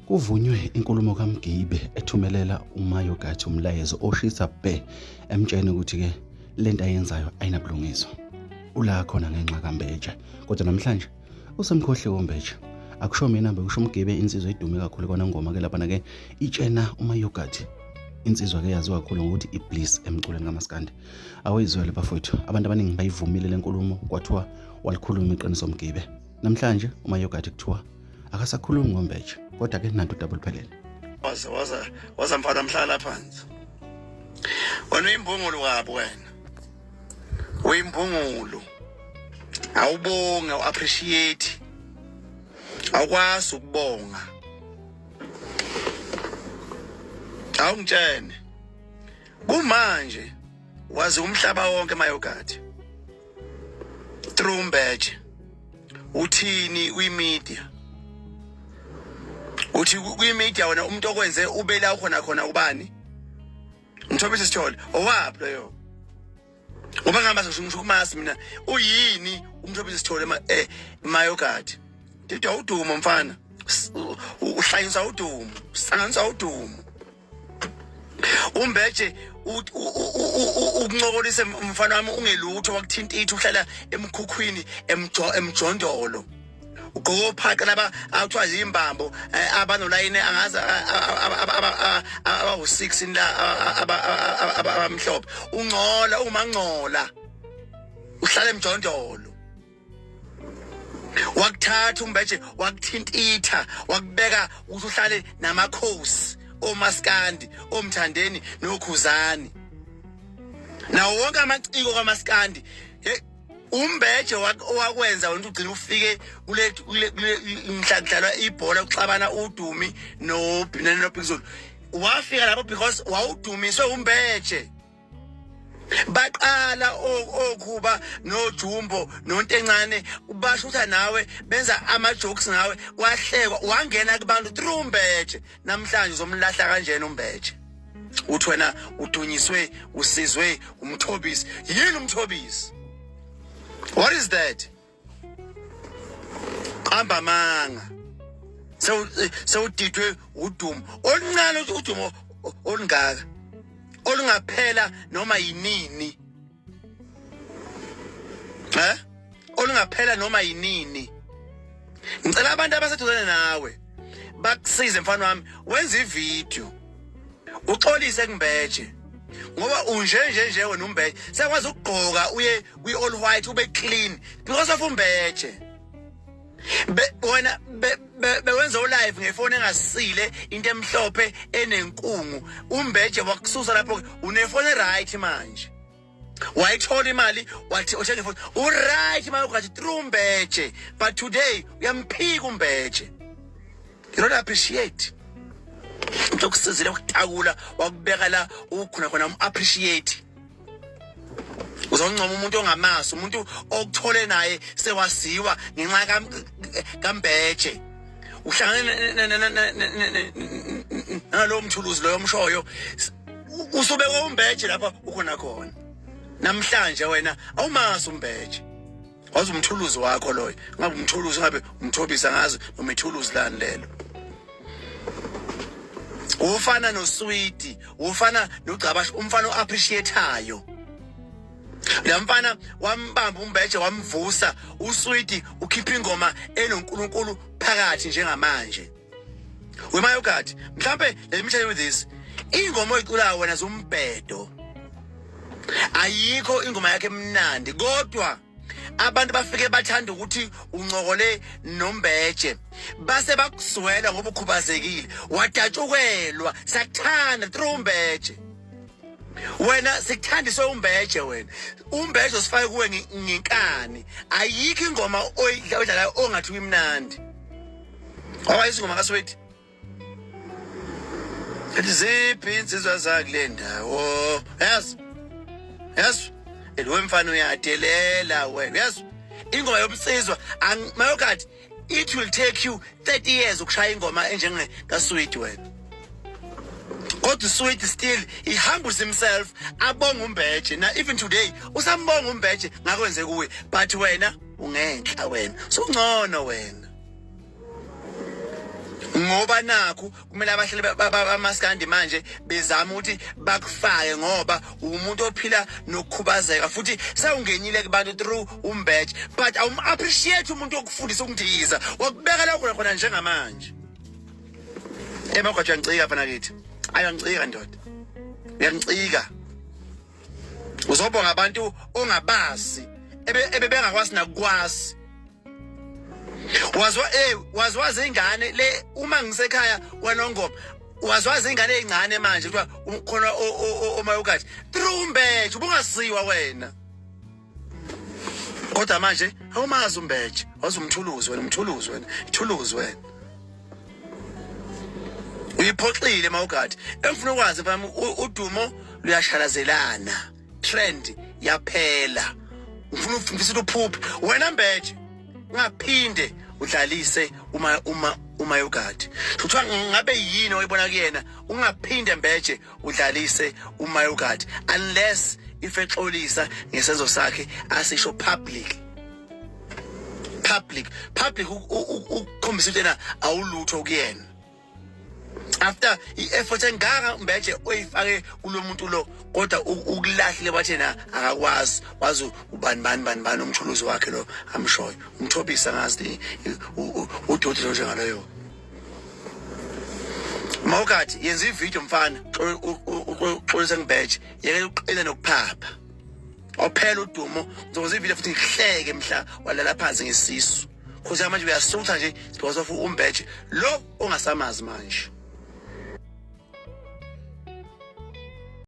Kuvunywe inkulumo kaMgibe ethumelela uMaYoghurt umlayezo oshisa bhe emtshene ukuthi ke lento ayenzayo ayinabulungiswa. Ula khona ngenxa kaMbeje. Kodwa namhlanje usemkhohle uMbeje. Akusho mina bekusho uMgibe insizwa edume kakhulu kona ngoma ke lapha ke itshena uMaYoghurt. Insizwa ke yaziwa kakhulu ngokuthi ibliss emculweni kaMaskandi. Awuyizwele bafowethu. Abantu abaningi bayivumile lenkulumo kwathiwa walikhuluma iqiniso uMgibe. Namhlanje uMaYoghurt kuthiwa akasakhulumi ngoMbeje. Kodwa ke nanto double phelele. Waza mfana mhlala phansi. Wena uyimbungulu kabi wena. Uyimbungulu. Awubonga uappreciate. Awukwazi ukubonga. Awungitshene. Kumanje wazi umhlaba wonke MaYoghurt. Through uMbeje. Uthini uMedia? Uthi kuMedia wena umuntu okwenze ubela khona ubani? Mthobisi Sithole, owaphi leyo? Ngoba ngihamba ngisho kumasi mina, uyini uMthobisi Sithole MaYoghurt? Ndithi awudumo mfana. Uhlanyisa udumo, sanganisa udumo. uMbeje ukuncokolisa mfana wami ungelutho wakuthinta ithi uhlala emkhukhwini emjondolo. Ugophaka laba awuthiwa izimbambo abanolayini angaza abawu6 la abamhlophe ungcola umangcola uhlala emjondolo wakuthatha uMbeje wakuthintitha wakubeka usuhlale namakhosi oMaskandi oMthandeni noKhuzani nawo wonke amaciko kaMaskandi uMbeje wakwenza wena ugcina ufike kule imhlakudlalwa ibhola kuxabana uDumi noBhizulu wafika lapho because wawudumiswe uMbeje baqala okhuba noJumbo nontencane ubashutha nawe benza ama jokes nawe wahlekwa wangena kubantu through uMbeje namhlanje uzomlahla kanjena uMbeje uthi wena udunyiswe usizwe umthobisi yini umthobisi? What is that? Amba manga. So didwe udumo. Oluncane udumo olungaka. Olungaphela noma yinini. Olungaphela noma yinini. Ngicela abantu abaseduzane nawe bakusize mfana wami wenza ivideo. Uxolise kuMbeje. Ngoba unjenje wena uMbeje sekwazi ukugqoka uye all white ube clean because of uMbeje wena bewenza live ngefoni engasile into emhlophe enenkungu uMbeje wakususa lapho unefoni right manje wayithola imali wathi othenga ifoni right MaYoghurt through uMbeje but today uyamphika uMbeje you don't appreciate ukusizile ukutakula wakubeka la ukhona appreciate uzoncoma umuntu ongamasi umuntu okuthole naye sewasiwa ngenxa kaMbeje uhlangene nalo mthuluzi lo yomshoyo usubeka uMbeje lapha ukhona khona namhlanje wena awumasi uMbeje wazi umthuluzi wakho loyo ngabe umthuluzi ngabe umthobisa ngazo noma ithuluzi lani lelo ufana noSweet ufana noGcabashi umfana oappreciateayo la mfana wambamba uMbeje wamvusa uSweet ukhipha ingoma enoNkulunkulu phakathi njengamanje weMaYoghurt mhlambe let me tell you this ingoma oyicula wena zombhedo ayikho ingoma yakhe emnandi kodwa abantu bafike bathanda ukuthi uncokole noMbeje base bakuzwela ngoba ukhubazekile wadatshukelwa sakuthanda through uMbeje wena sikuthandiswe uMbeje wena uMbeje usifake kuwe ngenkani ayikho ingoma oyidlalayo ongathi uyimnandi awayisingoma kaSweet eziphi insizwa zakule ndawo yes wemfana uyadelela wena yes ingoma yomsizwa MaYoghurt it will take you 30 years ukushaya ingoma enjenge kaSweet wena kodwa uSweet still he humbles himself abonga uMbeje na even today usambonga uMbeje ngakwenze kuwe but wena ungenhla wena sokungcono wena ngoba nakho kumele abahlali bamaskandi manje bezama ukuthi bakufake ngoba umuntu ophila nokukhubazeka futhi sewungenile kubantu through uMbeje, but appreciate umuntu okufundisa ukundiza wakubeka lokho khona njengamanje. MaYoghurt uyangicika fana kithi, ayangicika ndoda, uyangicika. Uzobonga abantu ongabazi ebebengakwazi nakukwazi. Wazwazi ingane le uma ngisekhaya kwaNongoma, wazwazi ingane ezincane manje kuthiwa khona oMaYoghurt through uMbeje, ubungasiwa wena. Kodwa manje awumazi uMbeje, wazumthuluzi wena, umthuluzi wena, ithuluzi wena. Uyiphoxile MaYoghurt. Engifuna ukwazi mfana udumo luyashalazelana. Trend yaphela. Ngifuna ufundisa uphuphi wena Mbeje. Ungaphinde udlalise uMaYoghurt. Kuthiwa ngabe yini oyibona kuyena ungaphinde Mbeje udlalise uMaYoghurt unless ifexolisa ngesenzo sakhe asisho public ukukhombisa ukuthi yena awulutho kuyena. After i-effort engaka Mbeje oyifake kulomuntu lo kodwa ukulahlile bathi yena akakwazi wazi ubani umthuluzi wakhe lo amshoyo umthobisa ngazi udoti lo njengaloyo. MaYoghurt yenza ivideo mfana uxolisa ngiMbeje yeke uqina nokuphapha ophela udumo ngizokuza ivideo futhi ngihleke mhla walala phansi ngesisu kuze manje uyasutha nje because of uMbeje lo ongasamazi manje.